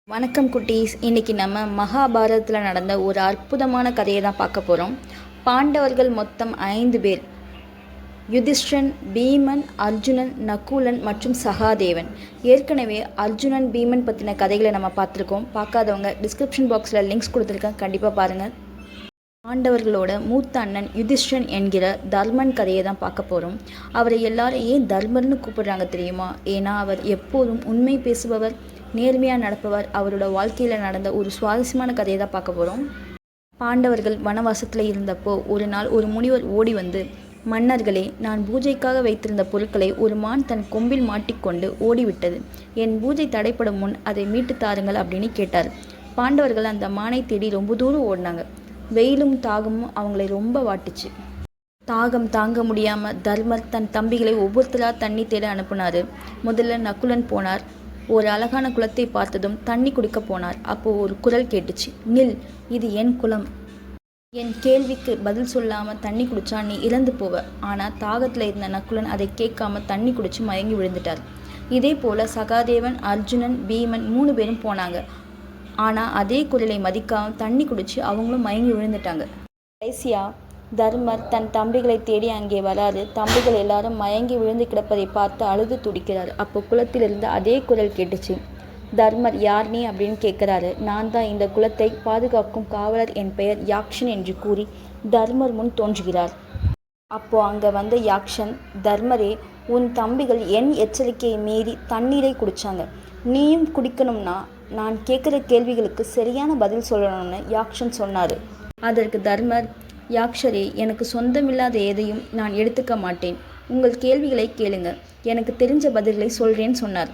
வணக்கம் குட்டீஸ். இன்றைக்கி நம்ம மகாபாரதத்தில் நடந்த ஒரு அற்புதமான கதையை தான் பார்க்க போகிறோம். பாண்டவர்கள் மொத்தம் 5 பேர்: யுதிஷ்டன், பீமன், அர்ஜுனன், நகுலன் மற்றும் சகாதேவன். ஏற்கனவே அர்ஜுனன், பீமன் பற்றின கதைகளை நம்ம பார்த்துருக்கோம். பார்க்காதவங்க டிஸ்கிரிப்ஷன் பாக்ஸில் லிங்க்ஸ் கொடுத்துருக்கேன், கண்டிப்பாக பாருங்கள். பாண்டவர்களோட மூத்த அண்ணன் யுதிஷ்டன் என்கிற தர்மன் கதையை தான் பார்க்க போகிறோம். அவரை எல்லாரும் ஏன் தர்மர்னு கூப்பிடுறாங்க தெரியுமா? ஏன்னா அவர் எப்போதும் உண்மை பேசுபவர், நேர்மையாக நடப்பவர். அவரோட வாழ்க்கையில் நடந்த ஒரு சுவாரஸ்யமான கதையை தான் பார்க்க போகிறோம். பாண்டவர்கள் வனவாசத்தில் இருந்தப்போ ஒரு நாள் ஒரு முனிவர் ஓடி வந்து, மன்னர்களே, நான் பூஜைக்காக வைத்திருந்த பொருட்களை ஒரு மான் தன் கொம்பில் மாட்டிக்கொண்டு ஓடிவிட்டது. என் பூஜை தடைப்படும் முன் அதை மீட்டு தாருங்கள் அப்படின்னு கேட்டார். பாண்டவர்கள் அந்த மானை தேடி ரொம்ப தூரம் ஓடினாங்க. வெயிலும் தாகமும் அவங்களை ரொம்ப வாட்டுச்சு. தாகம் தாங்க முடியாமல் தர்மர் தன் தம்பிகளை ஒவ்வொருத்தராக தண்ணி தேட அனுப்புனார். முதல்ல நகுலன் போனார். ஒரு அழகான குளத்தை பார்த்ததும் தண்ணி குடிக்க போனார். அப்போது ஒரு குரல் கேட்டுச்சு, நில், இது என் குளம். என் கேள்விக்கு பதில் சொல்லாமல் தண்ணி குடிச்சா நீ இறந்து போவ. ஆனால் தாகத்தில் இருந்த நகுலன் அதை கேட்காம தண்ணி குடிச்சு மயங்கி விழுந்துட்டார். இதே போல் சகாதேவன், அர்ஜுனன், பீமன் 3 பேரும் போனாங்க. ஆனால் அதே குரலை மதிக்காமல் தண்ணி குடிச்சு அவங்களும் மயங்கி விழுந்துட்டாங்க. கடைசியாக தர்மர் தன் தம்பிகளை தேடி அங்கே வராரு. தம்பிகள் எல்லாரும் மயங்கி விழுந்து கிடப்பதை பார்த்து அழுது துடிக்கிறார். அப்போ குளத்திலிருந்து அதே குரல் கேட்டுச்சு. தர்மர், யார் நீ அப்படின்னு கேட்குறாரு. நான் தான் இந்த குலத்தை பாதுகாக்கும் காவலர், என் பெயர் யாக்ஷன் என்று கூறி தர்மர் முன் தோன்றுகிறார். அப்போ அங்கே வந்த யாக்ஷன், தர்மரே, உன் தம்பிகள் என் எச்சரிக்கையை மீறி தண்ணீரை குடித்தாங்க. நீயும் குடிக்கணும்னா நான் கேட்குற கேள்விகளுக்கு சரியான பதில் சொல்லணும்னு யாக்ஷன் சொன்னார். அதற்கு தர்மர், யாக்ஷரே, எனக்கு சொந்தமில்லாத எதையும் நான் எடுத்துக்க மாட்டேன். உங்கள் கேள்விகளை கேளுங்க, எனக்கு தெரிஞ்ச பதில்களை சொல்கிறேன்னு சொன்னார்.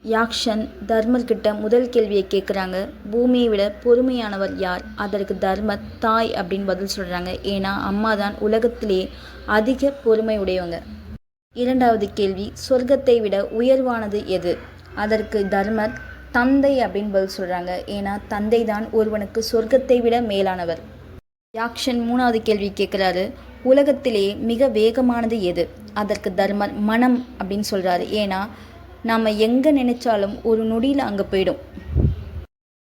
யாக்ஷன் தர்மர்கிட்ட முதல் கேள்வியை கேட்குறாங்க. பூமியை விட பொறுமையானவர் யார்? அதற்கு தர்மர், தாய் அப்படின்னு பதில் சொல்கிறாங்க. ஏன்னா அம்மா தான் உலகத்திலேயே அதிக பொறுமை உடையவங்க. இரண்டாவது கேள்வி, சொர்க்கத்தை விட உயர்வானது எது? அதற்கு தர்மர், தந்தை அப்படின்னு பதில் சொல்கிறாங்க. ஏன்னா தந்தை தான் ஒருவனுக்கு சொர்க்கத்தை விட மேலானவர். யாக்ஷன் மூணாவது கேள்வி கேட்குறாரு. உலகத்திலே மிக வேகமானது எது? அதற்கு தர்மர், மனம் அப்படின்னு சொல்கிறாரு. ஏன்னா நாம் எங்கே நினைச்சாலும் ஒரு நொடியில் அங்கே போயிடும்.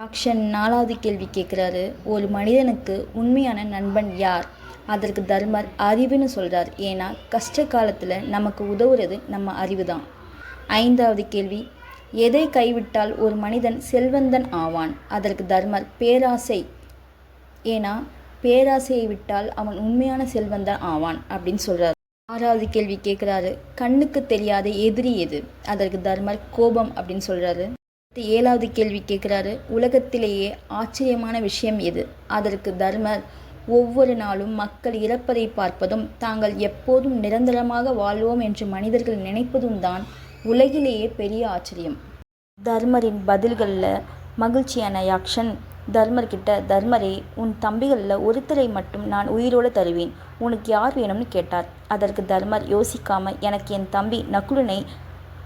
யாக்ஷன் நாலாவது கேள்வி கேட்குறாரு. ஒரு மனிதனுக்கு உண்மையான நண்பன் யார்? அதற்கு தர்மர், அறிவுன்னு சொல்கிறார். ஏன்னா கஷ்ட காலத்தில் நமக்கு உதவுறது நம்ம அறிவு தான். ஐந்தாவது கேள்வி, எதை கைவிட்டால் ஒரு மனிதன் செல்வந்தன் ஆவான்? அதற்கு தர்மர், பேராசை. ஏன்னா பேராசையை விட்டால் அவன் உண்மையான செல்வந்தன் ஆவான் அப்படின்னு சொல்கிறார். ஆறாவது கேள்வி கேட்குறாரு. கண்ணுக்கு தெரியாத எதிரி எது? அதற்கு தர்மர், கோபம் அப்படின்னு சொல்கிறாரு. ஏழாவது கேள்வி கேட்குறாரு. உலகத்திலேயே ஆச்சரியமான விஷயம் எது? அதற்கு தர்மர், ஒவ்வொரு நாளும் மக்கள் இறப்பதை பார்ப்பதும் தாங்கள் எப்போதும் நிரந்தரமாக வாழ்வோம் என்று மனிதர்கள் நினைப்பதும் தான் உலகிலேயே பெரிய ஆச்சரியம். தர்மரின் பதில்களில் மகிழ்ச்சியான யாக்ஷன் தர்மர்கிட்ட, தர்மரே, உன் தம்பிகளில் ஒருத்தரை மட்டும் நான் உயிரோடு தருவேன். உனக்கு யார் வேணும்னு கேட்டார். அதற்கு தர்மர் யோசிக்காமல், எனக்கு என் தம்பி நகுலனை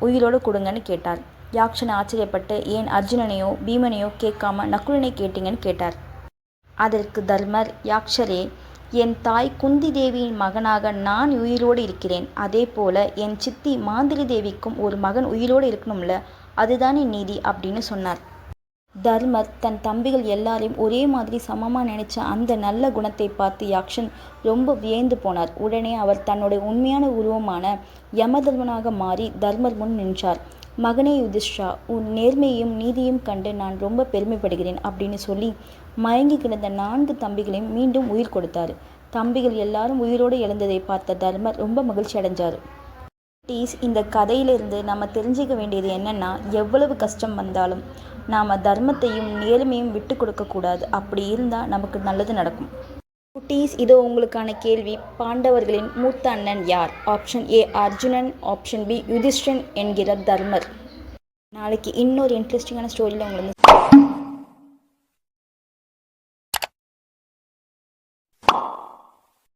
உயிரோடு கொடுங்கன்னு கேட்டார். யாக்ஷன் ஆச்சரியப்பட்டு, ஏன் அர்ஜுனனையோ பீமனையோ கேட்காம நகுலனை கேட்டீங்கன்னு கேட்டார். அதற்கு தர்மர், யாக்ஷரே, என் தாய் குந்தி தேவியின் மகனாக நான் உயிரோடு இருக்கிறேன். அதே போல் என் சித்தி மாந்திரி தேவிக்கும் ஒரு மகன் உயிரோடு இருக்கணும்ல, அதுதானே நீதி அப்படின்னு சொன்னார். தர்மர் தன் தம்பிகள் எல்லாரையும் ஒரே மாதிரி சமமாக நினைச்ச அந்த நல்ல குணத்தை பார்த்து யாக்ஷன் ரொம்ப வியந்து போனார். உடனே அவர் தன்னுடைய உண்மையான உருவமான யமதர்மனாக மாறி தர்மர் முன் நின்றார். மகனே யுதிஷ்டா, உன் நேர்மையையும் நீதியும் கண்டு நான் ரொம்ப பெருமைப்படுகிறேன் அப்படின்னு சொல்லி மயங்கி கிடந்த 4 தம்பிகளையும் மீண்டும் உயிர் கொடுத்தார். தம்பிகள் எல்லாரும் உயிரோடு எழுந்ததை பார்த்த தர்மர் ரொம்ப மகிழ்ச்சி அடைஞ்சார். இந்த கதையிலிருந்து நம்ம தெரிஞ்சுக்க வேண்டியது என்னென்னா, எவ்வளவு கஷ்டம் வந்தாலும் நாம் தர்மத்தையும் நேர்மையும் விட்டு கொடுக்கக்கூடாது. அப்படி இருந்தால் நமக்கு நல்லது நடக்கும். குட்டீஸ், இதோ உங்களுக்கான கேள்வி. பாண்டவர்களின் மூத்த அண்ணன் யார்? Option A Arjunan, option B Yudhishtan என்கிற தர்மர். நாளைக்கு இன்னொரு இன்ட்ரெஸ்டிங்கான ஸ்டோரியில் உங்களுக்கு